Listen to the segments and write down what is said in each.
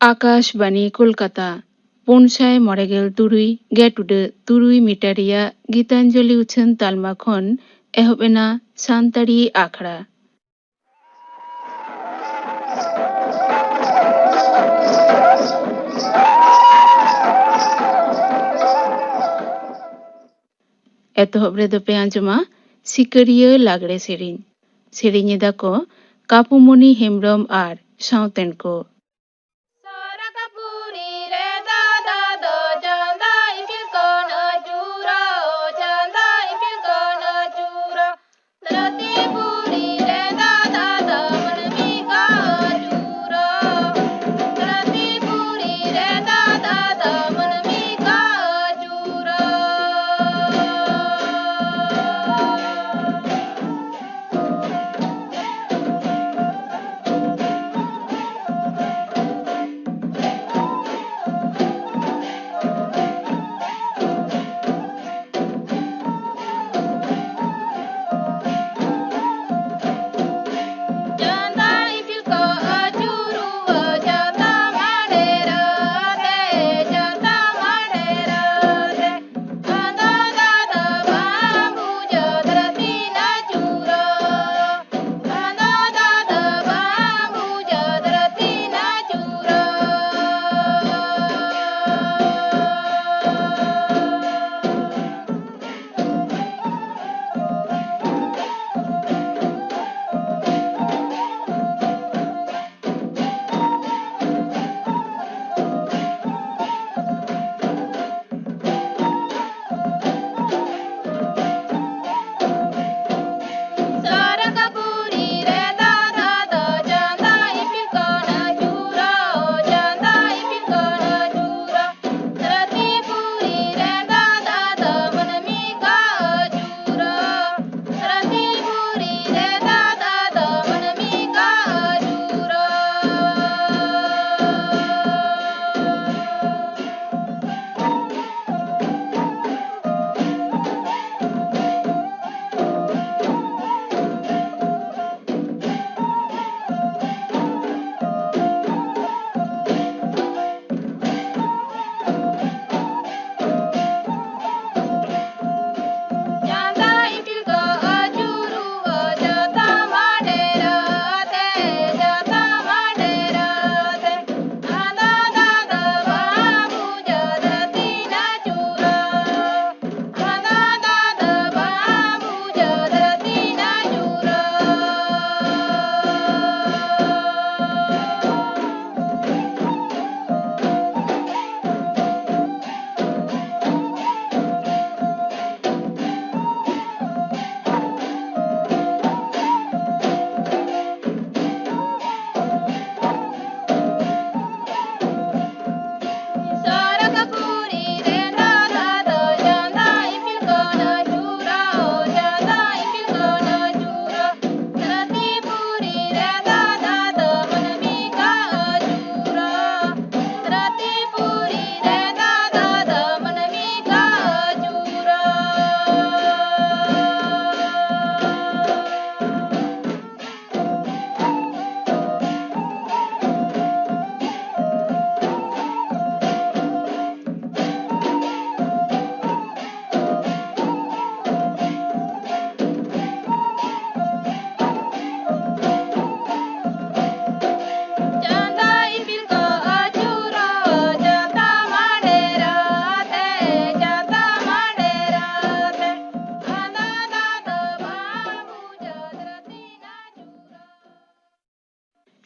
आकाशबानी Kolkata 497.7 metre रिया गीतांजलि उछाᱹᱱ तालमा खन एहब एना सानताड़ी आखड़ा। एतहब रेदो पे आंजमा सिकरिया लागड़े सेरिंग सेरिंग एदा को कापुमणि हेम्ब्रम आर साउतेन को।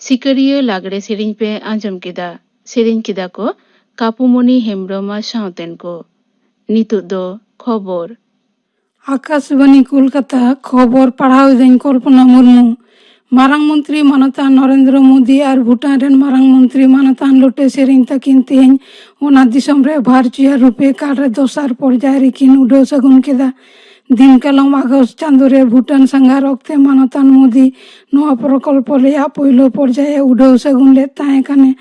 सिकरिया लागड़े सेरिंग पे आंजम किदा सेरिंग किदा को कापुमणि हेम्ब्रम साउतेन को। नितुक दो खबर आकाशबानी कोलकाता खबर पढ़ाव दें कल्पना मुर्मू। मारांग मंत्री मानतान नरेंद्र मोदी और भूटान रेन मारांग मंत्री मानतान लोटे सेरिंग तकिन तेहन ओना दिसम रे भारचुया रुपे कार्ड रे दोसार पर्याय रेकिन उड़ाव सगुन केदा। दिन कलम आगस्ट चांदो रे भूटान संघार अक्ते मानतान मोदी नोआ प्रकल्प रेया पहिलो पर्याय उड़ाव सगुन ले ताहे काने।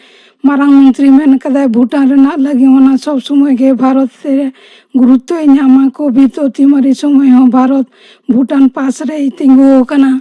मारांग मंत्री मेन कदा भूटान रेना लगी ओना सब समय गे भारत से गुरुत्व ᱧᱟᱢᱟ कोविड अतिमारी समय हो भारत भूटान पास रे तिंगु कना।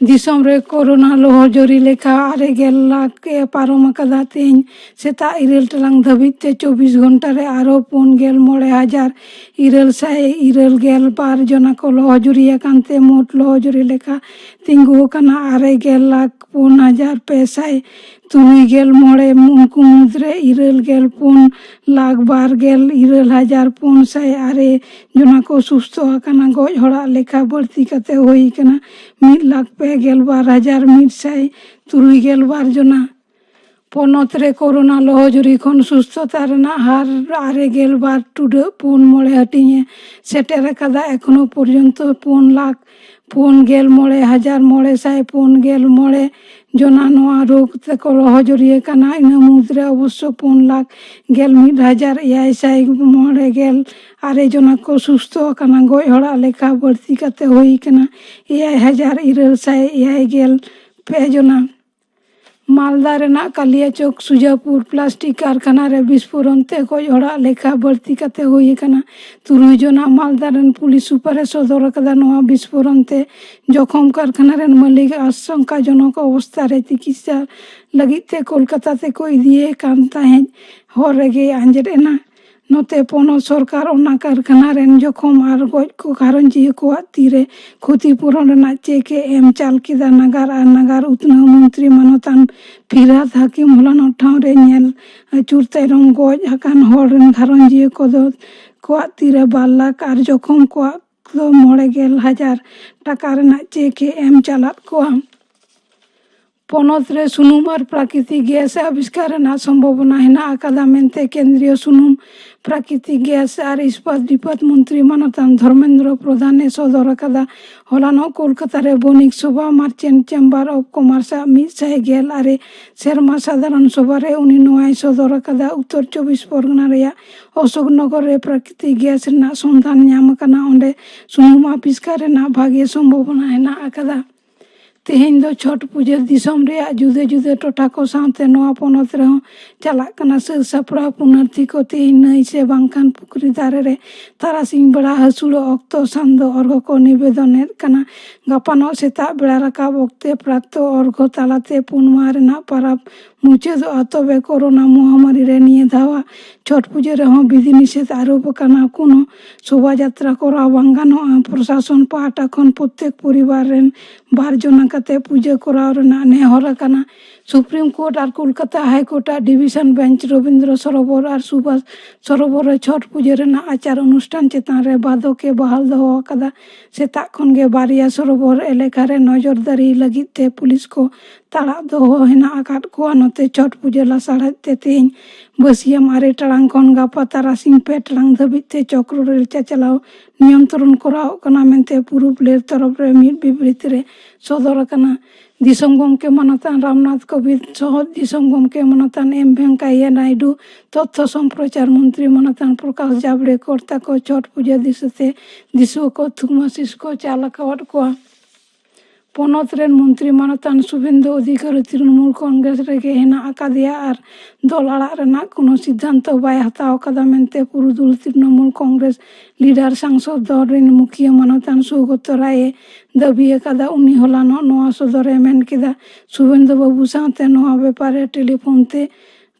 दिसोम रे कोरोना लोहजोरी लेखा 9 लाख ए पारम आकादा। तेहें सेता 9 टाड़ांग धाबिज ते 24 घंटा रे आरो 49,992 जना को लोहजोरी आकानते मोट लोहजोरी लेखा तिंगु आकाना 9,04,593 उनको मुद्रे 9,04,92,408 जना को सुस्थ आकाना। गज हड़ा लेखा बढ़ती कते होई कना 1,02,1,173 जना। पनत रे कोरोना लोहजोरी खन सुस्थता रेना हार 9.2.4 हटिंगे सेटेर आकादा। एखोनो पर्यन्त 4,49,943 जना नोआ रोग तेको लोहजोरी आकाना। इना मुद्रे अवश्य 4,01,948 जना को सुस्थ आकाना। गज हड़ा लेखा बढ़ती कते होई कना 9,986 जना। मालदा रेना कालियाचक सुजापुर प्लास्टिक कारखाना रे विस्फोरण ते गज हड़ा लेखा बढ़ती कते होई कना 3 जना। मालदा रेन पुलिस सुपारे सदर आकादा नोआ विस्फोरण ते जखम कारखाना रेन मालिक आशंकाजनक अवस्था रे चिकित्सा लगित ते कोलकाता ते को इदिए कान ताहें हर रेगे आंजेद एना। नोते पनत सरकार ओना कारखाना रेन जखम आर गज को घारंजिया को तीरे क्षतिपूरण रेना चेक एम चाल केदा। नागार आर नागार उत्नव मंत्री मानतान फिरहाद हाकिम होलानो ठाव रे नेल अचुर तायरम गज आकान हर रेन घारंजिया को तीरे 12 लाख आर जखम को 9,000 टाका रेना चेक एम चालात कोआ। पनत रे सुनुम और प्राकृतिक गैस आविष्कार रेना संभावना हेना आकादा मेनते केंद्रीय सुनुम प्राकृतिक गैस और इस्पात डिपात मंत्री मानतान धर्मेंद्र प्रधान सदर आकादा। हलानो कोलकाता रे बणिक सभा मार्चेंट चेम्बर ऑफ कॉमर्स 118 सेरमा साधारण सभा रे उनी नोआय सदर आकादा। उत्तर 24 परगना रेया अशोक नगर रे प्राकृतिक गैस रेना संधान ᱧᱟᱢ आकाना। ओंडे सुनुम आविष्कार रेना भागे संभावना हेना आकादा। तेहें दो छठ पूजा दिसोम रे जुदे जुदे टोठा को साथे नोआ पनत रे चालाक कना सर सापड़ा पुनर्थी को तेहें नई से बांखान पुकुरी दारे रे तारासिंग बेड़ा हसुड़ो अक्तो सांदो अर्घ को निवेदन कना। गापानो सेता बेड़ा राकाब ओक्ते प्राप्त अर्घ तालाते पुनवा रेना पाराब मुचादो तबे कोरोना महामारी रे निये धावा छठ पूजा रे विधि निषेध आरोप कना। कोनो शोभा यात्रा करा बांग गानोआ। प्रशासन पाहटा खन प्रत्येक परिवार रेन 12 जना कते पूजा कराव रेना नेहर कना। सुप्रीम कोर्ट और Kolkata high court division bench Ravindra सरोवर और सुभाष सरोवर छठ पूजा रेना आचार अनुष्ठान चेतान रे बाधो के बहाल दो आकादा। सेता खन गे बारिया सरोवर एलेका रे नजरदारी लगित ते पुलिस को ताड़ा दो हेना आकाद को। नोते छठ पूजा लासाड़ा ते तेहें बसियम 9 टाड़ांग खन गापा तारासिंग 2 टाड़ांग धाबिज ते चक्र रेल चाचलाव नियंत्रण कराव कना मेनते पूर्व लेर तरफ रे मिड बिबृत रे सदर कना। दिसोम गमके मानतान रामनाथ कोविंद सह दिसोम गमके मानतान एम वेंकैया नायडू तथ्य संप्रचार मंत्री मानतान प्रकाश जावड़ेकर ताको छठ पूजा दिसते दिसो को थुमासिस को चालकावट को। पनत रेन मंत्री मानतान शुभेंदु अधिकारी तृणमूल कांग्रेस रेगे हेना आकादिया और दल आड़ा रेना कोनो सिद्धांत बाय हताव आकादा मेनते पुरुदुल तृणमूल कांग्रेस लीडर सांसद दल रेन मुखिया मानतान सौगत राय दाबी आकादा। उनी हलानो नोआ सदरे मेन केदा शुभेंदु बाबू साथे नोआ बेपारे टेलीफोन ते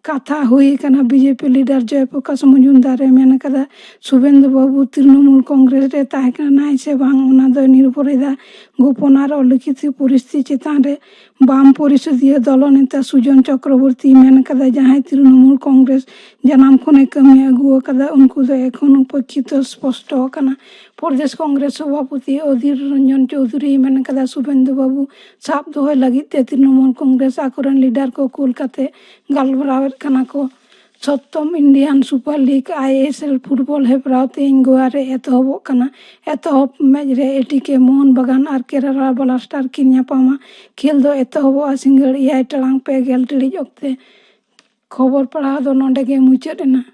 कथा हुई कना। बीजेपी लीडर जयप्रकाश मजुमदार मेन कदा शुभेंदु बाबू तृणमूल कांग्रेस रे ताहेकना नाय से बांग ओना दो निर्भरेदा गोपन और अलिखित परिस्थिति चेतान रे बाम परिषदीय दल नेता सुजन चक्रवर्ती मेन कदा जहां तृणमूल कांग्रेस जनाम खने कमी अगु कदा उनको दो एखन उपेक्षित स्पष्ट कना। प्रदेश कांग्रेस सभापति अधीर रंजन चौधरी मेन कदा शुभेंदु बाबू साफ दोहे लगित ते तृणमूल कांग्रेस आकोरन लीडर को कोलकाते गालबराव कना को। 7म Indian super league ISL football हेपराव तेहें गोवा रे एतहब कना। एतहब मैच रे एटीके मोहन बागान और केरला ब्लास्टर की ᱧᱟᱯᱟᱢᱟ खेल दो एतहब सिंगड़ 9 टाड़ांग 5 टिड़िज ओक्ते। खबर पढ़ाव दो नोंडे गे मुचाद एना।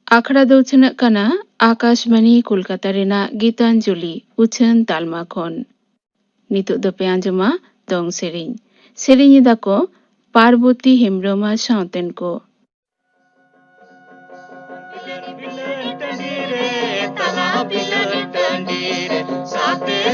आखड़ा दो उछनक कना आकाशबानी कोलकाता रेना गीतांजलि उछन तालमा खन। नितुक दो पे आंजमा दंग सेरिኝ सेरिኝ दाको पार्वती हेम्ब्रमा सावतेन को। साथे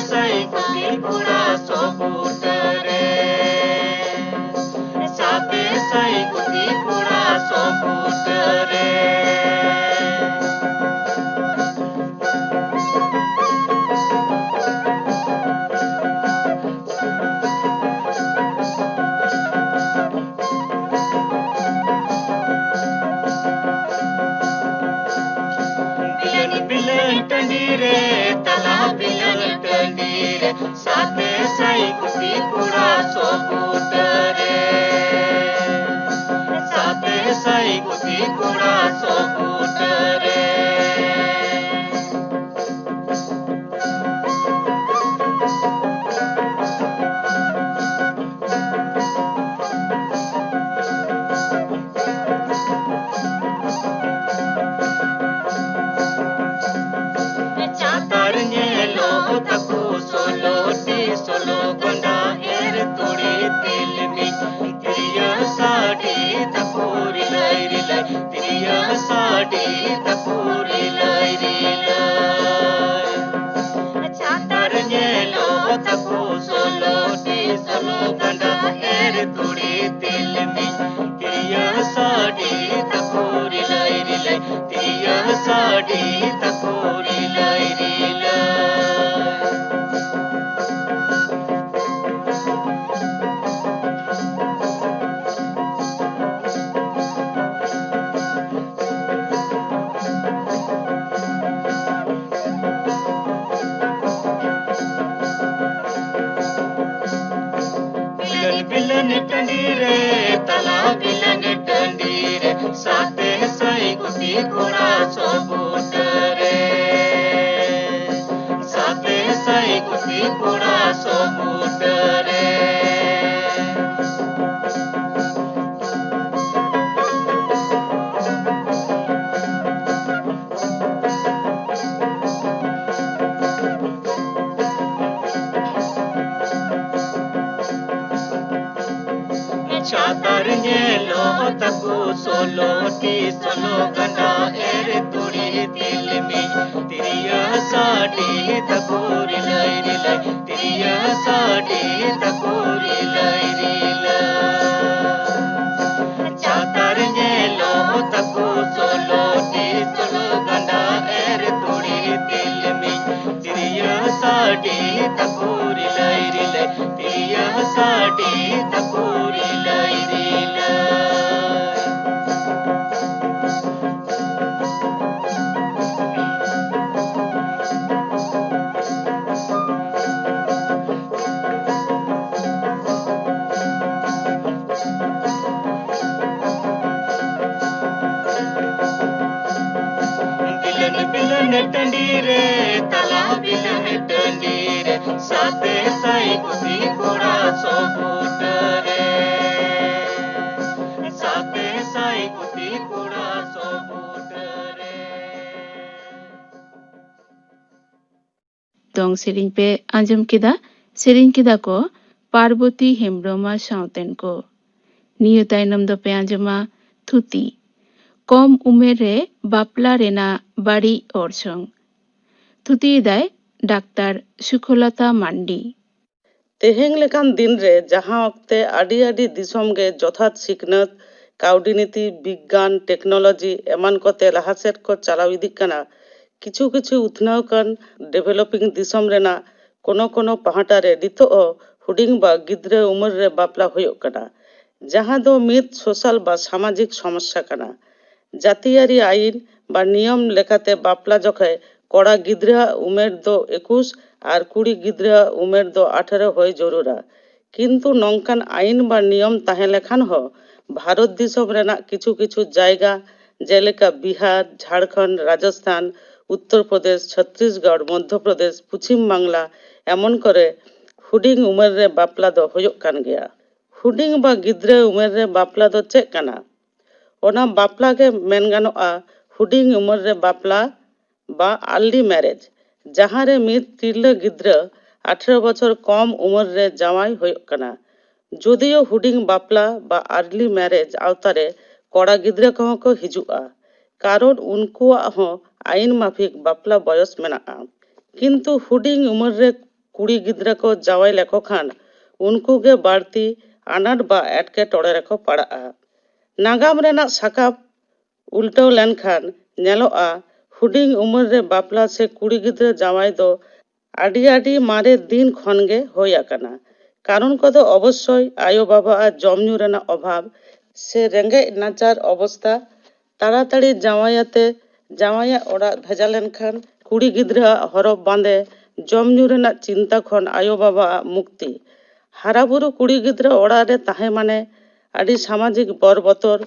ᱫᱚᱝ ᱥᱮᱨᱮᱧ ᱯᱮ ᱟᱸᱡᱚᱢ ᱠᱮᱫᱟ, ᱥᱮᱨᱮᱧ ᱠᱮᱫᱟ ᱠᱚ ᱯᱟᱨᱵᱚᱛᱤ ᱦᱮᱢᱵᱨᱚᱢ ᱟᱨ ᱥᱟᱶᱛᱮᱱ ᱠᱚ। ᱱᱤᱭᱟᱹ ᱛᱟᱭᱱᱚᱢ ᱫᱚᱯᱮ ᱟᱸᱡᱚᱢᱟ ᱛᱷᱩᱛᱤ, ᱠᱚᱢ ᱩᱢᱮᱨ ᱨᱮ ᱵᱟᱯᱞᱟ ᱨᱮᱱᱟᱜ ᱵᱟᱹᱲᱤᱡ ᱚᱨᱥᱚᱝ। ᱛᱷᱩᱛᱤᱭᱮᱫᱟᱭ ᱰᱟᱠᱛᱟᱨ ᱥᱩᱠᱷᱚᱞᱚᱛᱟ ᱢᱟᱱᱰᱤ। ᱛᱮᱦᱮᱧ ᱞᱮᱠᱟᱱ ᱫᱤᱱ ᱨᱮ ᱡᱟᱦᱟᱸ ᱚᱠᱛᱮ ᱟᱹᱰᱤ ᱫᱤᱥᱚᱢ ᱜᱮ ᱡᱚᱛᱷᱟᱛ ᱥᱤᱠᱷᱱᱟᱹᱛ, ᱠᱟᱹᱣᱰᱤ ᱱᱤᱛᱤ, ᱵᱤᱜᱽᱜᱟᱱ, ᱴᱮᱠᱱᱳᱞᱚᱡᱤ ᱮᱢᱟᱱ ᱠᱚᱛᱮ ᱞᱟᱦᱟ ᱥᱮᱫ ᱠᱚ ᱪᱟᱞᱟᱣ ᱤᱫᱤᱜ ᱠᱟᱱᱟ, ᱠᱤᱪᱷᱩ ᱩᱛᱱᱟᱹᱣ ᱟᱠᱟᱱ ᱰᱮᱵᱷᱮᱞᱚᱯᱤᱝ ᱫᱤᱥᱚᱢ ᱨᱮᱱᱟᱜ ᱠᱳᱱᱳ ᱯᱟᱦᱴᱟ ᱨᱮ ᱱᱤᱛᱚᱜ ᱦᱚᱸ ᱦᱩᱰᱤᱧ ᱵᱟ ᱜᱤᱫᱽᱨᱟᱹ ᱩᱢᱮᱨ ᱨᱮ ᱵᱟᱯᱞᱟ ᱦᱩᱭᱩᱜ ᱠᱟᱱᱟ, ᱡᱟᱦᱟᱸ ᱫᱚ ᱢᱤᱫ ᱥᱳᱥᱟᱞ ᱵᱟ ᱥᱟᱢᱟᱡᱤᱠ ᱥᱚᱢᱚᱥᱥᱟ ᱠᱟᱱᱟ। ᱡᱟᱹᱛᱤᱭᱟᱹᱨᱤ ᱟᱹᱭᱤᱱ ᱵᱟ ᱱᱤᱭᱚᱢ ᱞᱮᱠᱟᱛᱮ ᱵᱟᱯᱞᱟ ᱡᱚᱠᱷᱮᱡ ᱠᱚᱲᱟ ᱜᱤᱫᱽᱨᱟᱹᱣᱟᱜ ᱩᱢᱮᱨ ᱫᱚ 21 আর কুড়ি গিদ্রার উমের ᱫᱚ 18 হয়ে জরুরা। কিন্তু নঙ্কান আইন বা নিয়ম তাহেं লেখান ᱦᱚᱸ ভারত দিশম রেনাᱜ কিছু জায়গা যেলেকা বিহার, ঝাড়খণ্ড, রাজস্থান, উত্তরপ্রদেশ, ছত্তিশগড়, মধ্যপ্রদেশ, পশ্চিম বাংলা এমন করে হুডিং উমের রে বাপলা ᱫᱚ ᱦᱩᱭᱩᱜ ᱠᱟᱱ ᱜᱮᱭᱟ। হুডিং বা গᱤᱫᱽᱨᱟᱹ ᱩᱢᱮᱨ ᱨᱮ ᱵᱟᱯᱞᱟ ᱫᱚ ᱪᱮᱫ ᱠᱟᱱᱟ? ᱚᱱᱟ ᱵᱟᱯᱞᱟ ᱜᱮ ᱢᱮᱱ ᱜᱟᱱᱚᱜᱼᱟ হুডিং উমের রে বাপলা বা আর্লি ম্যারেজ, ᱡᱟᱦᱟᱸ ᱨᱮ ᱢᱤᱫ ᱛᱤᱨᱞᱟᱹ ᱜᱤᱫᱽᱨᱟᱹ 18 বছর কম উমর রে জামাই ᱦᱩᱭᱩᱜ ᱠᱟᱱᱟ। যদিও হুডিং বাপলা বা আর্লি ম্যারেজ আওতারে কড়া ᱜᱤᱫᱽᱨᱟᱹ ᱠᱚᱦᱚᱸ ᱠᱚ ᱦᱤᱡᱩᱜᱼᱟ, কারণ উনকুᱣᱟᱜ ᱦᱚᱸ আইন মাফিক বাপলা বয়স ᱢᱮᱱᱟᱜᱼᱟ। কিন্তু হুডিং উমর রে ᱠᱩᱲᱤ ᱜᱤᱫᱽᱨᱟᱹ ᱠᱚ ᱡᱟᱶᱟᱭ ᱞᱮᱠᱚ ᱠᱷᱟᱱ ᱩᱱᱠᱩ ᱜᱮ ᱵᱟᱹᱲᱛᱤ ᱟᱱᱟᱴ ᱵᱟ ᱮᱴᱠᱮᱴᱚᱬᱮ ᱨᱮᱠᱚ ᱯᱟᱲᱟᱜᱼᱟ᱾ ᱱᱟᱜᱟᱢ ᱨᱮᱱᱟᱜ ᱥᱟᱠᱟᱢ ᱩᱞᱴᱟᱹᱣ ᱞᱮᱱᱠᱷᱟᱱ ᱧᱮᱞᱚᱜᱼᱟ ᱦᱩᱰᱤᱧ ᱩᱢᱮᱨ ᱨᱮ ᱵᱟᱯᱞᱟ ᱥᱮ ᱠᱩᱲᱤ ᱜᱤᱫᱽᱨᱟᱹ ᱡᱟᱶᱟᱭ ᱫᱚ ᱟᱹᱰᱤ ᱢᱟᱨᱮ ᱫᱤᱱ ᱠᱷᱚᱱᱜᱮ ᱦᱩᱭ ᱟᱠᱟᱱᱟ᱾ ᱠᱟᱨᱚᱱ ᱠᱚᱫᱚ ᱚᱵᱚᱥᱥᱳᱭ ᱟᱭᱳᱼᱵᱟᱵᱟᱣᱟᱜ ᱡᱚᱢ ᱧᱩ ᱨᱮᱱᱟᱜ ᱚᱵᱷᱟᱵ ᱥᱮ ᱨᱮᱸᱜᱮᱡ ᱱᱟᱪᱟᱨ ᱚᱵᱚᱥᱛᱟ, ᱛᱟᱲᱟᱛᱟᱲᱤ ᱡᱟᱶᱟᱭᱟᱛᱮ ᱡᱟᱶᱟᱭᱟᱜ ᱚᱲᱟᱜ ᱵᱷᱮᱡᱟ ᱞᱮᱱᱠᱷᱟᱱ ᱠᱩᱲᱤ ᱜᱤᱫᱽᱨᱟᱹᱣᱟᱜ ᱦᱚᱨᱚᱜ ᱵᱟᱸᱫᱮ ᱡᱚᱢ ᱧᱩ ᱨᱮᱱᱟᱜ ᱪᱤᱱᱛᱟ ᱠᱷᱚᱱ ᱟᱭᱳᱼᱵᱟᱵᱟᱣᱟᱜ ᱢᱩᱠᱛᱤ, ᱦᱟᱨᱟᱵᱩᱨᱩ ᱠᱩᱲᱤ ᱜᱤᱫᱽᱨᱟᱹ ᱚᱲᱟᱜ ᱨᱮ ᱛᱟᱦᱮᱸ ᱢᱟᱱᱮ ᱟᱹᱰᱤ ᱥᱟᱢᱟᱡᱤᱠ ᱵᱚᱨ ᱵᱚᱛᱚᱨ,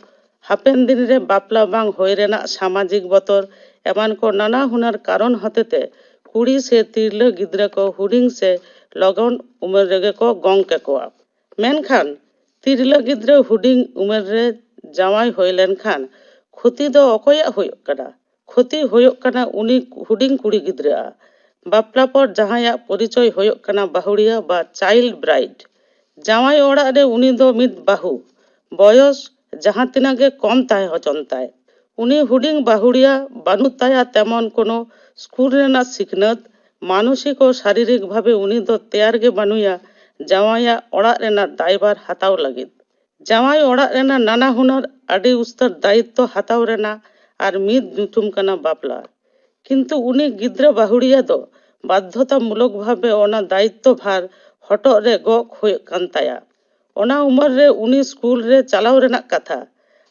ᱦᱟᱯᱮᱱ ᱫᱤᱱ ᱨᱮ ᱵᱟᱯᱞᱟ ᱵᱟᱝ ᱦᱩᱭ ᱨᱮᱱᱟᱜ ᱥᱟᱢᱟᱡᱤᱠ ᱵᱚᱛᱚᱨ ᱮᱢᱟᱱ ᱠᱚ ᱱᱟᱱᱟ ᱦᱩᱱᱟᱹᱨ ᱠᱟᱨᱚᱱ ᱦᱚᱛᱮᱛᱮ ᱠᱩᱲᱤ ᱥᱮ ᱛᱤᱨᱞᱟᱹ ᱜᱤᱫᱽᱨᱟᱹ ᱠᱚ ᱦᱩᱰᱤᱧ ᱥᱮ ᱞᱚᱜᱚᱱ ᱩᱢᱮᱨ ᱨᱮᱜᱮ ᱠᱚ ᱜᱚᱝ ᱠᱮᱠᱚᱣᱟ᱾ ᱢᱮᱱᱠᱷᱟᱱ ᱛᱤᱨᱞᱟᱹ ᱜᱤᱫᱽᱨᱟᱹ ᱦᱩᱰᱤᱧ ᱩᱢᱮᱨ ᱨᱮ ᱡᱟᱶᱟᱭ ᱦᱩᱭ ᱞᱮᱱᱠᱷᱟᱱ ᱠᱷᱚᱛᱤ ᱫᱚ ᱚᱠᱚᱭᱟᱜ ᱦᱩᱭᱩᱜ ᱠᱟᱱᱟ? ᱠᱷᱚᱛᱤ ᱦᱩᱭᱩᱜ ᱠᱟᱱᱟ ᱩᱱᱤ ᱦᱩᱰᱤᱧ ᱠᱩᱲᱤ ᱜᱤᱫᱽᱨᱟᱹᱣᱟᱜ᱾ ᱵᱟᱯᱞᱟ ᱯᱚᱨ ᱡᱟᱦᱟᱸᱭᱟᱜ ᱯᱚᱨᱤᱪᱚᱭ ᱦᱩᱭᱩᱜ ᱠᱟᱱᱟ ᱵᱟᱹᱦᱩᱲᱤᱭᱟᱹ ᱵᱟ ᱪᱟᱭᱤᱞᱰ ᱵᱨᱟᱭᱤᱰ᱾ ᱡᱟᱶᱟᱭ ᱚᱲᱟᱜ ᱨᱮ ᱩᱱᱤ ᱫᱚ ᱢᱤᱫ ᱵᱟᱹᱦᱩ, ᱵᱚᱭᱚᱥ ᱡᱟᱦᱟᱸ ᱛᱤᱱᱟᱹᱜ ᱜᱮ ᱠᱚᱢ ᱛᱟᱦᱮᱸ ᱦᱚᱪᱚᱱ ᱛᱟᱭ, ᱩᱱᱤ ᱦᱩᱰᱤᱧ ᱵᱟᱹᱦᱩᱲᱤᱭᱟᱹ ᱵᱟᱹᱱᱩᱜ ᱛᱟᱭᱟ ᱛᱮᱢᱚᱱ কোনো স্কুল ᱨᱮᱱᱟᱜ ᱥᱤᱠᱷᱱᱟᱹᱛ, ᱢᱟᱱᱚᱥᱤক ও ᱥᱟᱨᱤᱨᱤᱠ ᱵᱷᱟবে ᱩᱱᱤ ᱫᱚ ᱛᱮᱭᱟᱨ ᱜᱮ ᱵᱟᱹᱱᱩᱭᱟ ᱡᱟᱶᱟᱭᱟᱜ ᱚᱲᱟᱜ ᱨᱮᱱᱟᱜ ᱫᱟᱭᱵᱷᱟᱨ ᱦᱟᱛᱟᱣ ᱞᱟᱹᱜᱤᱫ᱾ ᱡᱟᱶᱟᱭ ᱚᱲᱟᱜ ᱨᱮᱱᱟᱜ ᱱᱟᱱᱟ ᱦᱩᱱᱟᱹᱨ ᱟᱹᱰᱤ ᱩᱥᱛᱟᱹᱨ ᱫᱟᱭᱤᱛᱛᱚ ᱦᱟᱛᱟᱣ ᱨᱮᱱᱟᱜ ᱟᱨ ᱢᱤᱫ ᱧᱩᱛᱩᱢ ᱠᱟᱱᱟ ᱵᱟᱯᱞᱟ᱾ ᱠᱤᱱᱛᱩ ᱩᱱᱤ ᱜᱤᱫᱽᱨᱟᱹ ᱵᱟᱹᱦᱩᱲᱤᱭᱟᱹ ᱫᱚ ᱵᱟᱫᱽᱫᱷᱚᱛᱟᱢᱩᱞᱚᱠ ᱵᱷᱟবে ᱚᱱᱟ ᱫᱟᱭᱤᱛᱛᱚ ᱵᱷᱟᱨ ᱦᱚᱴᱚᱜ ᱨᱮ ᱜᱚᱜ ᱦᱩᱭᱩᱜ ᱠᱟᱱ ᱛᱟᱭᱟ᱾ ᱚᱱᱟ ᱩᱢᱮᱨ ᱨᱮ ᱩᱱᱤ ᱥᱠᱩᱞ ᱨᱮ ᱪᱟᱞᱟᱣ ᱨᱮᱱᱟᱜ ᱠᱟᱛᱷᱟ,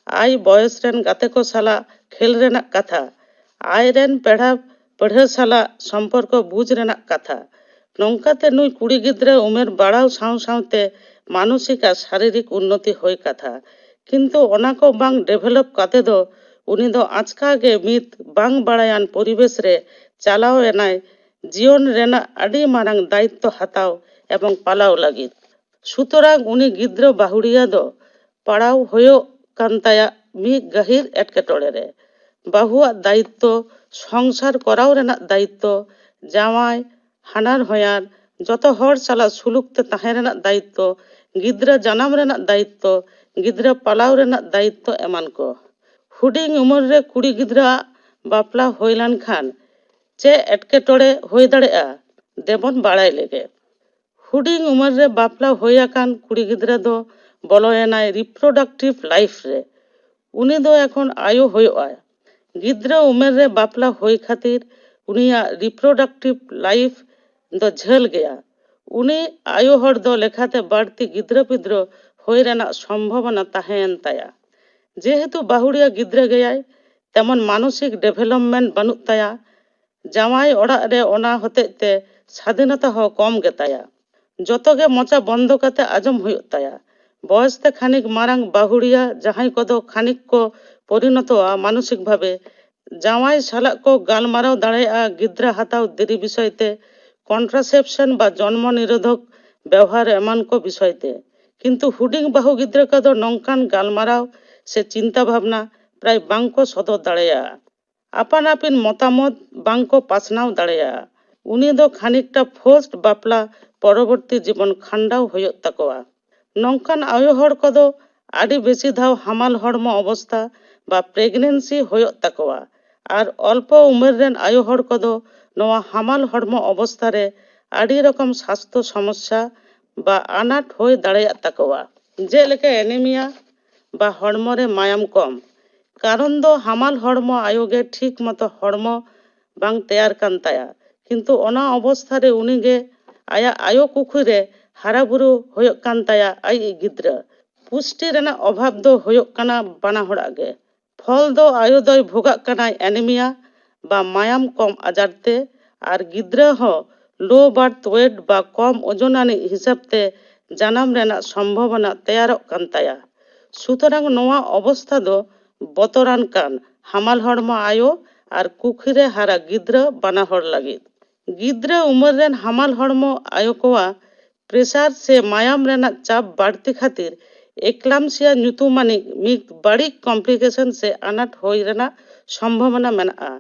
ᱟᱡ ᱵᱚᱭᱮᱥ ᱨᱮᱱ ᱜᱟᱛᱮ ᱠᱚ ᱥᱟᱞᱟᱜ ᱠᱷᱮᱞ ᱨᱮᱱᱟᱜ ᱠᱟᱛᱷᱟ, ᱟᱡ ᱨᱮᱱ ᱯᱮᱲᱟ ᱯᱟᱹᱲᱦᱟᱹ ᱥᱟᱞᱟᱜ ᱥᱚᱢᱯᱚᱨᱠᱚ ᱵᱩᱡᱽ ᱨᱮᱱᱟᱜ ᱠᱟᱛᱷᱟ᱾ ᱱᱚᱝᱠᱟᱛᱮ ᱱᱩᱭ ᱠᱩᱲᱤ ᱜᱤᱫᱽᱨᱟᱹ ᱩᱢᱮᱨ ᱵᱟᱲᱟᱣ ᱥᱟᱶᱛᱮ ᱢᱟᱱᱚᱥᱤক ᱟᱨ ᱥᱟᱨᱤᱨᱤᱠ ᱩন্নতি ᱦᱩᱭ ᱠᱟᱛᱷᱟ᱾ ᱠᱤᱱᱛᱩ ᱚᱱᱟ ᱠᱚ ᱵᱟᱝ ᱰᱮᱵᱷᱮᱞᱚᱯ ᱠᱟᱛᱮ ᱫᱚ ᱩᱱᱤ ᱫᱚ ᱟᱪᱠᱟ ᱜᱮ ᱢᱤᱫ ᱵᱟᱝ ᱵᱟᱲᱟᱭᱟᱱ ᱯᱚᱨᱤᱵᱮᱥ ᱨᱮ ᱪᱟᱞᱟᱣ ᱮᱱᱟᱭ ᱡᱤᱭᱚᱱ ᱨᱮᱱᱟᱜ ᱟᱹᱰᱤ ᱢᱟᱨᱟᱝ ᱫᱟᱭᱤᱛᱛᱚ ᱦᱟᱛᱟᱣ ᱮᱵᱚᱝ ᱯᱟᱞᱟᱣ ᱞᱟᱹᱜᱤᱫ᱾ ᱥᱩᱛᱚᱨᱟᱝ ᱩᱱᱤ ᱜᱤᱫᱽᱨᱟᱹ ᱵᱟᱹᱦᱩᱲᱤᱭᱟᱹ ᱫᱚ ᱯᱟᱲᱟᱣ ᱦᱩᱭᱩᱜ ᱠᱟᱱ ᱛᱟᱭᱟ ᱢᱤᱫ ᱜᱟᱹᱦᱤᱨ ᱮᱴᱠᱮᱴᱚᱬᱮ ᱨᱮ᱾ ᱵᱟᱹᱦᱩᱣᱟᱜ ᱫᱟᱭᱤᱛᱛᱚ, ᱥᱚᱝᱥᱟᱨ ᱠᱚᱨᱟᱣ ᱨᱮᱱᱟᱜ ᱫᱟᱭᱤᱛᱛᱚ, ᱡᱟᱶᱟᱭ ᱦᱟᱱᱟᱨ ᱦᱚᱧᱦᱟᱨ ᱡᱚᱛᱚ ᱦᱚᱲ ᱥᱟᱞᱟᱜ ᱥᱩᱞᱩᱠ ᱛᱮ ᱛᱟᱦᱮᱸ ᱨᱮᱱᱟᱜ ᱫᱟᱭᱤᱛᱛᱚ, ᱜᱤᱫᱽᱨᱟᱹ ᱡᱟᱱᱟᱢ ᱨᱮᱱᱟᱜ ᱫᱟᱭᱤᱛᱛᱚ, ᱜᱤᱫᱽᱨᱟᱹ ᱯᱟᱞᱟᱣ ᱨᱮᱱᱟᱜ ᱫᱟᱭᱤᱛᱛᱚ ᱮᱢᱟᱱ ᱠᱚ᱾ ᱦᱩᱰᱤᱧ ᱩᱢᱮᱨ ᱨᱮ ᱠᱩᱲᱤ ᱜᱤᱫᱽᱨᱟᱹᱣᱟᱜ ᱵᱟᱯᱞᱟ ᱦᱩᱭ ᱞᱮᱱᱠᱷᱟᱱ ᱪᱮᱫ ᱮᱴᱠᱮᱴᱚᱬᱮ ᱦᱩᱭ ᱫᱟᱲᱮᱭᱟᱜᱼᱟ ᱫᱮᱵᱚᱱ ᱵᱟᱲᱟᱭ ᱞᱮᱜᱮ᱾ ᱦᱩᱰᱤᱧ ᱩᱢᱮᱨ ᱨᱮ ᱵᱟᱯᱞᱟ ᱦᱩᱭ ᱟᱠᱟᱱ ᱠᱩᱲᱤ ᱜᱤᱫᱽᱨᱟᱹ ᱫᱚ ᱵᱚᱞᱚᱭᱮᱱᱟᱭ ᱨᱤᱯᱨᱚᱰᱟᱠᱴᱤᱵᱷ ᱞᱟᱭᱤᱯᱷ ᱨᱮ᱾ ᱩᱱᱤ ᱫᱚ ᱮᱠᱷᱚᱱ ᱟᱭᱳ ᱦᱩᱭᱩᱜᱼᱟ᱾ ᱜᱤᱫᱽᱨᱟᱹ ᱩᱢᱮᱨ ᱨᱮ ᱵᱟᱯᱞᱟ ᱦᱩᱭ ᱠᱷᱟᱹᱛᱤᱨ ᱩᱱᱤᱭᱟᱜ ᱨᱤᱯᱨᱚᱰᱟᱠᱴᱤᱵᱷ ᱞᱟᱭᱤᱯᱷ ᱫᱚ ᱡᱷᱟᱹᱞ ᱜᱮᱭᱟ᱾ ᱩᱱᱤ ᱟᱭᱳ ᱦᱚᱲ ᱫᱚ ᱞᱮᱠᱷᱟᱛᱮ ᱵᱟᱹᱲᱛᱤ ᱜᱤᱫᱽᱨᱟᱹ ᱯᱤᱫᱽᱨᱟᱹ ᱦᱩᱭ ᱨᱮᱱᱟᱜ ᱥᱚᱢᱵᱷᱚᱵᱚᱱᱟ ᱛᱟᱦᱮᱸᱭᱮᱱ ᱛᱟᱭᱟ᱾ ᱡᱮᱦᱮᱛᱩ ᱵᱟᱹᱦᱩᱲᱤᱭᱟᱹ ᱜᱤᱫᱽᱨᱟᱹ ᱜᱮᱭᱟᱭ, ᱛᱮᱢᱚᱱ ᱢᱟᱱᱚᱥᱤক ᱰᱮᱵᱷᱮᱞᱚᱯᱢᱮন্ট ᱵᱟᱹᱱᱩᱜ ᱛᱟᱭᱟ᱾ ᱡᱟᱶᱟᱭ ᱚᱲᱟᱜ ᱨᱮ ᱚᱱᱟ ᱦᱚᱛᱮᱡ ᱛᱮ ᱥᱟᱫᱷᱤᱱᱚᱛᱟ ᱦᱚᱸ ᱠᱚᱢ ᱜᱮᱛᱟᱭᱟ᱾ ᱡᱚᱛᱚ ᱜᱮ ᱢᱚᱪᱟ ᱵᱚᱱᱫᱚ ᱠᱟᱛᱮ ᱟᱸᱡᱚᱢ ᱦᱩᱭᱩᱜ ᱛᱟᱭᱟ᱾ ᱵᱚᱭᱚᱥ ᱛᱮ ᱠᱷᱟনিᱠ ᱢᱟᱨᱟᱝ ᱵᱟᱹᱦᱩᱲᱤᱭᱟᱹ ᱡᱟᱦᱟᱸᱭ ᱠᱚᱫᱚ ᱠᱷᱟনিᱠ ᱠᱚ ᱯᱚᱨᱤণᱚᱛᱚᱜᱼᱟ ᱢᱟᱱᱚᱥᱤᱠ ᱵᱷᱟবে, ᱡᱟᱶᱟᱭ ᱥᱟᱞᱟᱜ ᱠᱚ ᱜᱟᱞᱢᱟᱨᱟᱣ ᱫᱟᱲᱮᱭᱟᱜᱼᱟ ᱜᱤᱫᱽᱨᱟᱹ ᱦᱟᱛᱟᱣ ᱫᱮᱨᱤ ᱵᱤᱥᱚᱭ ᱛᱮ, ᱠᱚᱱᱴᱨᱟᱥᱮᱯᱥᱚᱱ বা জন্ম নিরোধক ব্যবহার এমন কো বিষয়তে। কিন্তু হুডিং বাহু গিদ্রা কদো নংকান গালমারাও সে চিন্তা ভাবনা প্রায় বাংকো সদর দাঁড়ায়া। আপান আপিন মতামত বাংকো পাসনাও দাঁড়ায়া। উনি দো খানিকটা ফোর্সড বাপলা পরবর্তী জীবন খান্ডাও হইয়ক তাকোয়া। নংকান আয়ো হড় কদো আডি বেশি ধাও হামাল হড়মো অবস্থা বা প্রেগনেন্সি হইয়ক তাকোয়া। আর অল্প উমের রেন আয়ো হড় কদো নোয়া হামাল হড়মো অবস্থা রে আডি রকম স্বাস্থ্য সমস্যা বা আনাট হই দাঁড়ায়া তাকোয়া। যেলেকা অ্যানিমিয়া বা হড়মো রে মায়াম কম। কারণ দো হামাল হড়মো আয়োগে ঠিক মতো হড়মো বাং তেয়ার কান তায়া। কিন্তু অনা অবস্থা রে উনি গে আয়া আয়ো কুখুই রে হারাবুরু হইয়ক কান তায়া আই গিদ্রা। পুষ্টি রেনাᱜ অভাব দো হইয়ক কানা বানা হড়াᱜ গে। ফল দো আয়ো দয় ভোগাক কানায় অ্যানিমিয়া বা মায়াম কম আজারতে, আর গিদ্রা হো লো বার্থ ওয়েট বা কম ওজনানি হিসাবতে জানাম রেনাᱜ সম্ভাবনা তেয়ারক কান তায়া। সুতরাং নোয়া অবস্থা দো বতরান কান হামাল হড়মো আয়ো আর কুখিরে হারা গিদ্রা বানা হড় লাগিদ। গিদ্রা উমর রেন হামাল হড়মো আয়ো কোয়া প্রেসার সে মায়াম রেনাᱜ চাপ বাড়তি খাতির একলামসিয়া ᱧᱩᱛᱩᱢᱟᱱᱤᱡ ᱢᱤᱫ ᱵᱟᱹᱲᱤᱡ ᱠᱚᱢᱯᱞᱤᱠᱮᱥᱚᱱ ᱥᱮ ᱟᱱᱟᱴ ᱦᱩᱭ ᱨᱮᱱᱟᱜ ᱥᱚᱢᱵᱷᱚᱵᱚᱱᱟ ᱢᱮᱱᱟᱜᱼᱟ,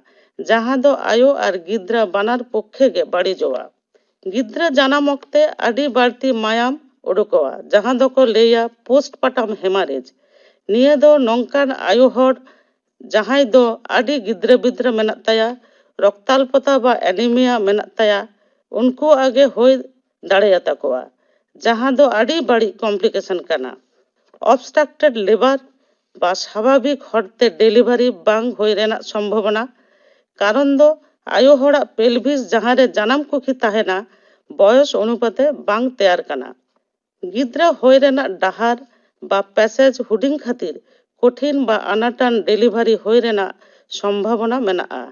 ᱡᱟᱦᱟᱸ ᱫᱚ ᱟᱭᱳ ᱟᱨ ᱜᱤᱫᱽᱨᱟᱹ ᱵᱟᱱᱟᱨ ᱯᱚᱠᱠᱷᱮ ᱜᱮ ᱵᱟᱹᱲᱤᱡᱚᱜᱼᱟ। ᱜᱤᱫᱽᱨᱟᱹ ᱡᱟᱱᱟᱢ ᱚᱠᱛᱮ ᱟᱹᱰᱤ ᱵᱟᱹᱲᱛᱤ ᱢᱟᱭᱟᱢ ᱩᱰᱩᱠᱚᱜᱼᱟ, ᱡᱟᱦᱟᱸ ᱫᱚᱠᱚ ᱞᱟᱹᱭᱟ ᱯᱳᱥᱴᱯᱟᱨᱴᱟᱢ ᱦᱮᱢᱟᱨᱮᱡᱽ। ᱱᱤᱭᱟᱹ ᱫᱚ ᱱᱚᱝᱠᱟᱱ ᱟᱭᱳ ᱦᱚᱲ ᱡᱟᱦᱟᱸᱭ ᱫᱚ ᱟᱹᱰᱤ ᱜᱤᱫᱽᱨᱟᱹ ᱢᱮᱱᱟᱜ ᱛᱟᱭᱟ, ᱨᱚᱠᱛᱟᱞᱯᱚᱛᱟ ᱵᱟ ᱮᱱᱤᱢᱤᱭᱟ ᱢᱮᱱᱟᱜ ᱛᱟᱭᱟ, ᱩᱱᱠᱩᱣᱟᱜ ᱜᱮ ᱦᱩᱭ ᱫᱟᱲᱮᱭᱟᱛᱟ ᱠᱚᱣᱟ, ᱡᱟᱦᱟᱸ ᱫᱚ ᱟᱹᱰᱤ ᱵᱟᱹᱲᱤᱡ ᱠᱚᱢᱯᱞᱤᱠᱮᱥᱚᱱ ᱠᱟᱱᱟ᱾ ᱚᱵᱥᱴᱨᱟᱠᱴᱮᱰ ᱞᱮᱵᱟᱨ ᱵᱟ ᱥᱟᱵᱷᱟᱵᱤᱠ ᱦᱚᱲᱛᱮ ᱰᱮᱞᱤᱵᱷᱟᱨᱤ ᱵᱟᱝ ᱦᱩᱭ ᱨᱮᱱᱟᱜ ᱥᱚᱢᱵᱷᱚᱵᱚᱱᱟ, ᱠᱟᱨᱚᱱ ᱫᱚ ᱟᱭᱳ ᱦᱚᱲᱟᱜ ᱯᱮᱞᱵᱷᱤᱥ ᱡᱟᱦᱟᱸᱨᱮ ᱡᱟᱱᱟᱢ ᱠᱩᱠᱷᱤ ᱛᱟᱦᱮᱱᱟ ᱵᱚᱭᱚᱥ ᱚᱱᱩᱯᱟতে ᱵᱟᱝ ᱛᱮᱭᱟᱨ ᱠᱟᱱᱟ᱾ ᱜᱤᱫᱽᱨᱟᱹ ᱦᱩᱭ ᱨᱮᱱᱟᱜ ᱰᱟᱦᱟᱨ বা প্যাসেজ হুডিং খাতির কঠিন বা আনাটান ডেলিভারি হই রেনাᱜ সম্ভাবনা মেনাᱜᱼᱟ,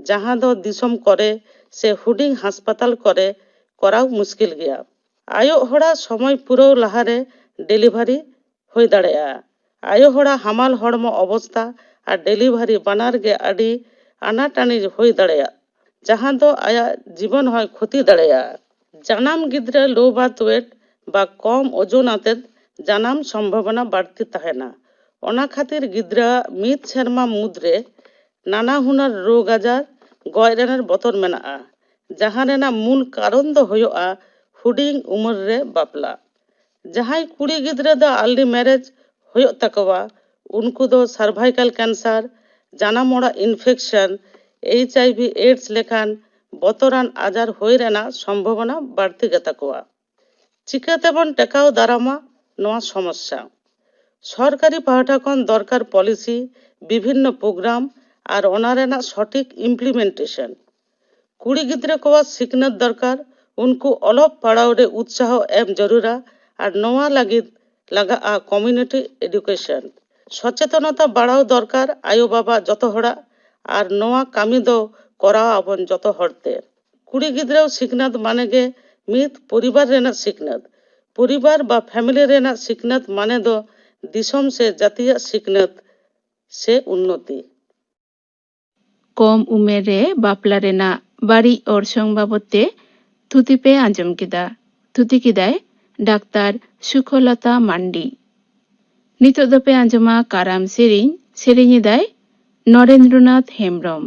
ᱡᱟᱦᱟᱸ ᱫᱚ ᱫᱤᱥᱚᱢ ᱠᱚᱨᱮ ᱥᱮ ᱦᱩᱰᱤᱧ ᱦᱟᱥᱯᱟᱛᱟᱞ ᱠᱚᱨᱮ ᱠᱚᱨᱟᱣ ᱢᱩᱥᱠᱤᱞ ᱜᱮᱭᱟ᱾ ᱟᱭᱳ ᱦᱚᱲᱟᱜ ᱥᱚᱢᱚᱭ ᱯᱩᱨᱟᱹᱣ ᱞᱟᱦᱟᱨᱮ ᱰᱮᱞᱤᱵᱷᱟᱨᱤ ᱦᱩᱭ ᱫᱟᱲᱮᱭᱟᱜᱼᱟ᱾ ᱟᱭᱳ ᱦᱚᱲᱟᱜ ᱦᱟᱢᱟᱞ ᱦᱚᱲᱢᱚ ᱚᱵᱚᱥᱛᱟ ᱟᱨ ᱰᱮᱞᱤᱵᱷᱟᱨᱤ ᱵᱟᱱᱟᱨ ᱜᱮ ᱟᱹᱰᱤ ᱟᱱᱟᱴᱟᱱᱤ ᱦᱩᱭ ᱫᱟᱲᱮᱭᱟᱜᱼᱟ, ᱡᱟᱦᱟᱸ ᱫᱚ ᱟᱭᱟᱜ ᱡᱤᱵᱚᱱ ᱦᱚᱸᱭ ᱠᱷᱚᱛᱤ ᱫᱟᱲᱮᱭᱟᱜᱼᱟ᱾ ᱡᱟᱱᱟᱢ ᱜᱤᱫᱽᱨᱟᱹ ᱞᱳ ᱵᱟᱨᱛᱷ ᱳয়েট বা কম ওজন আতেদ জানাম সম্ভাবনা বাড়তি তাহেনা। ᱚᱱᱟ ᱠᱷᱟᱹᱛᱤᱨ ᱜᱤᱫᱽᱨᱟᱹᱣᱟᱜ ᱢᱤᱫ ᱥᱮᱨᱢᱟ ᱢᱩᱫᱽᱨᱮ ᱱᱟᱱᱟ ᱦᱩᱱᱟᱹᱨ ᱨᱳᱜᱽ ᱟᱡᱟᱨ ᱜᱚᱡ ᱨᱮᱱᱟᱜ ᱵᱚᱛᱚᱨ ᱢᱮᱱᱟᱜᱼᱟ, ᱡᱟᱦᱟᱸ ᱨᱮᱱᱟᱜ ᱢᱩᱞ ᱠᱟᱨᱚᱱ ᱫᱚ ᱦᱩᱭᱩᱜᱼᱟ ᱦᱩᱰᱤᱧ ᱩᱢᱮᱨ ᱨᱮ ᱵᱟᱯᱞᱟ᱾ ᱡᱟᱦᱟᱸᱭ ᱠᱩᱲᱤ ᱜᱤᱫᱽᱨᱟᱹ ᱫᱚ ᱟᱨᱞᱤ ᱢᱮᱨᱮᱡᱽ ᱦᱩᱭᱩᱜ ᱛᱟᱠᱚᱣᱟ ᱩᱱᱠᱩ ᱫᱚ ᱥᱟᱨᱵᱷᱟইᱠᱟᱞ ᱠᱮন্সার, ᱡᱟᱱᱟᱢ ᱚᱲᱟᱜ ᱤᱱফᱮᱠᱥᱚᱱ, HIV ᱮᱰᱥ ᱞᱮᱠᱟᱱ ᱵᱚᱛᱚᱨᱟᱱ ᱟᱡᱟᱨ ᱦᱩᱭ ᱨᱮᱱᱟᱜ ᱥᱚᱢᱵᱷᱚᱵᱚᱱᱟ ᱵᱟᱹᱲᱛᱤ ᱜᱮᱛᱟ ᱠᱚᱣᱟ᱾ ᱪᱤᱠᱟᱹᱛᱮᱵᱚᱱ ᱴᱮᱠᱟᱣ ᱫᱟᱨᱟᱢᱟ ᱱᱚᱣᱟ সমস্যা? সরকারি পাহᱴᱟ ᱠᱷᱚᱱ দরকার পলিসি, বিভিন্ন প্রোগ্রাম আর ᱚᱱᱟ ᱨᱮᱱᱟᱜ সঠিক ইমপ্লিমেন্টেশন। কুড়ি গিদ্রে কোয়া সিকনাত দরকার, উনকু অলপ পড়াও রে উৎসাহ এম জরুরা আর নোয়া লাগিদ লাগা'a কমিউনিটি এডুকেশন। সচেতনতা বাড়াও দরকার আয়ো বাবা যত হড়া আর নোয়া কামি দো করাও আবন যত হড়তে। কুড়ি গিদ্রেও সিকনাত মানে গে মিত পরিবার রেনাক সিকনাত। পরিবার বা ফ্যামিলি রেনাক সিকনাত মানে দো দিশম সে জাতীয় সিকনাত সে উন্নতি। ᱠᱚᱢ ᱩᱢᱮᱨ ᱨᱮ ᱵᱟᱯᱞᱟ ᱨᱮᱱᱟᱜ ᱵᱟᱹᱲᱤᱡ ᱚᱨᱥᱚᱝ ᱵᱟᱵᱚᱫ ᱛᱮ ᱛᱷᱩᱛᱤ ᱯᱮ ᱟᱸᱡᱚᱢ ᱠᱮᱫᱟ᱾ ᱛᱷᱩᱛᱤ ᱠᱮᱫᱟᱭ ᱰᱟᱠᱛᱟᱨ ᱥᱩᱠᱷᱚᱞᱚᱛᱟ ᱢᱟᱱᱰᱤ᱾ ᱱᱤᱛᱚᱜ ᱫᱚᱯᱮ ᱟᱸᱡᱚᱢᱟ ᱠᱟᱨᱟᱢ ᱥᱮᱨᱮᱧ, ᱥᱮᱨᱮᱧ ᱮᱫᱟᱭ ᱱᱚᱨᱮᱱᱫᱨᱚᱱᱟᱛᱷ ᱦᱮᱢᱵᱨᱚᱢ᱾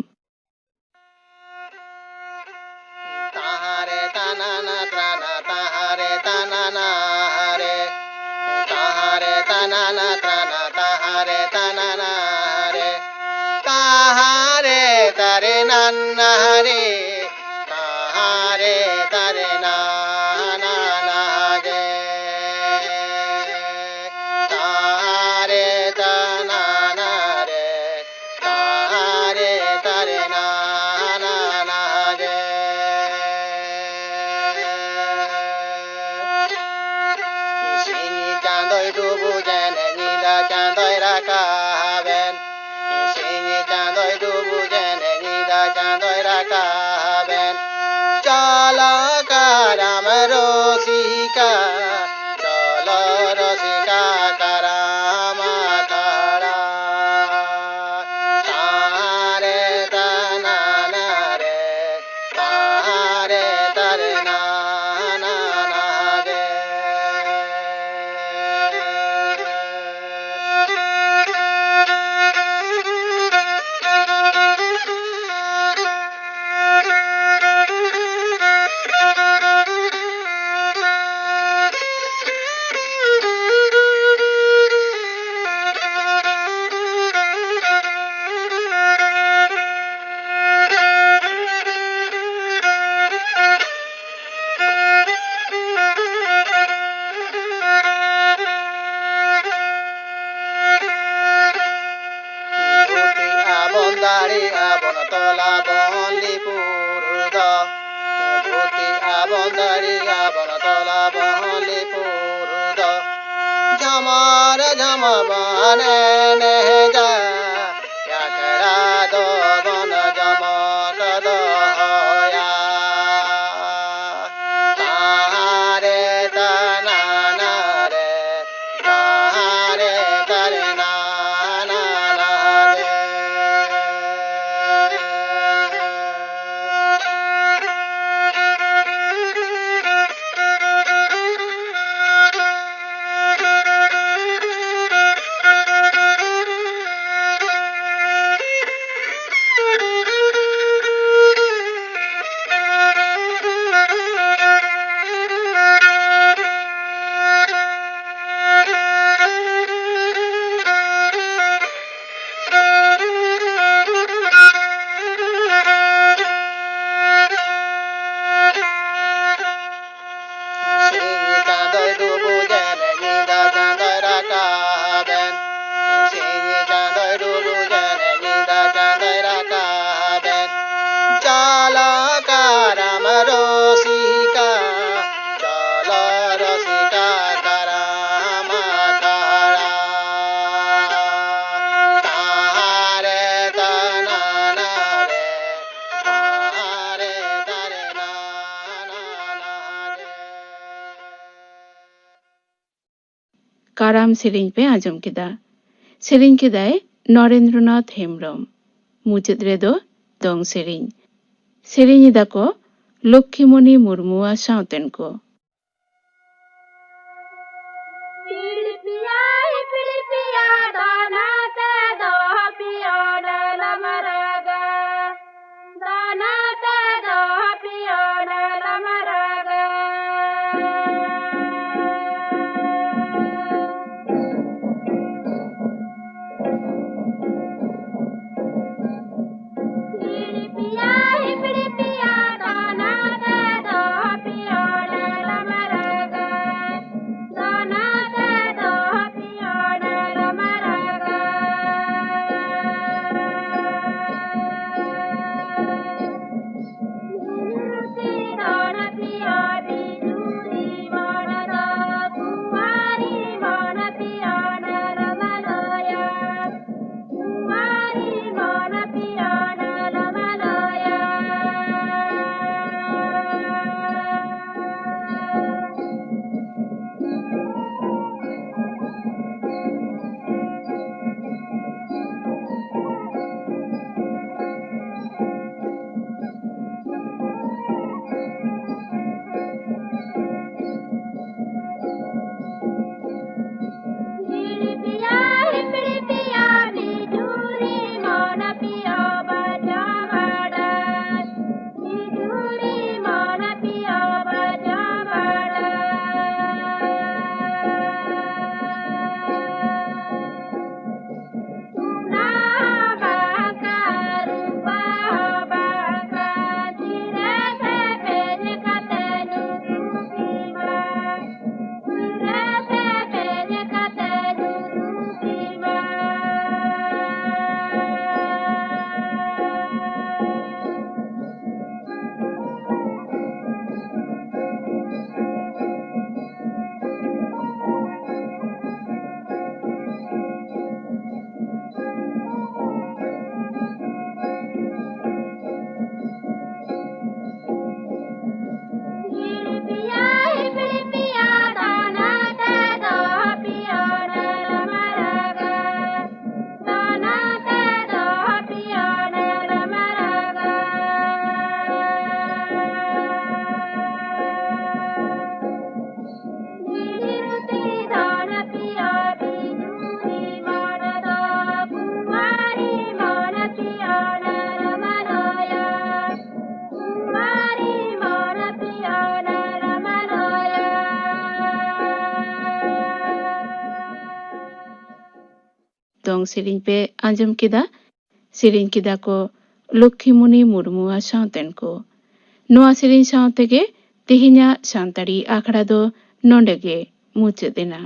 ᱠᱟᱨᱟᱢ ᱥᱮᱨᱮᱧ ᱯᱮ ᱟᱸᱡᱚᱢ ᱠᱮᱫᱟ᱾ ᱥᱮᱨᱮᱧ ᱠᱮᱫᱟᱭ ᱱᱚᱨᱮᱱᱫᱨᱚᱱᱟᱛᱷ ᱦᱮᱢᱵᱨᱚᱢ᱾ ᱢᱩᱪᱟᱹᱫ ᱨᱮᱫᱚ ᱫᱚᱝ ᱥᱮᱨᱮᱧ᱾ ᱥᱮᱨᱮᱧ ᱮᱫᱟ ᱠᱚ ᱞᱚᱠᱠᱷᱤᱢᱚᱱᱤ ᱢᱩᱨᱢᱩᱣᱟᱜ ᱥᱟᱶᱛᱮᱱ ᱠᱚ᱾ ᱫᱚᱝ ᱥᱮᱨᱮᱧ ᱯᱮ ᱟᱸᱡᱚᱢ ᱠᱮᱫᱟ᱾ ᱥᱮᱨᱮᱧ ᱠᱮᱫᱟ ᱠᱚ ᱞᱚᱠᱠᱷᱤᱢᱚᱱᱤ ᱢᱩᱨᱢᱩᱣᱟᱜ ᱥᱟᱶᱛᱮᱱ ᱠᱚ᱾ ᱱᱚᱣᱟ ᱥᱮᱨᱮᱧ ᱥᱟᱶ ᱛᱮᱜᱮ ᱛᱮᱦᱮᱧᱟᱜ ᱥᱟᱱᱛᱟᱲᱤ ᱟᱠᱷᱲᱟ ᱫᱚ ᱱᱚᱰᱮ ᱜᱮ ᱢᱩᱪᱟᱹᱫ ᱮᱱᱟ᱾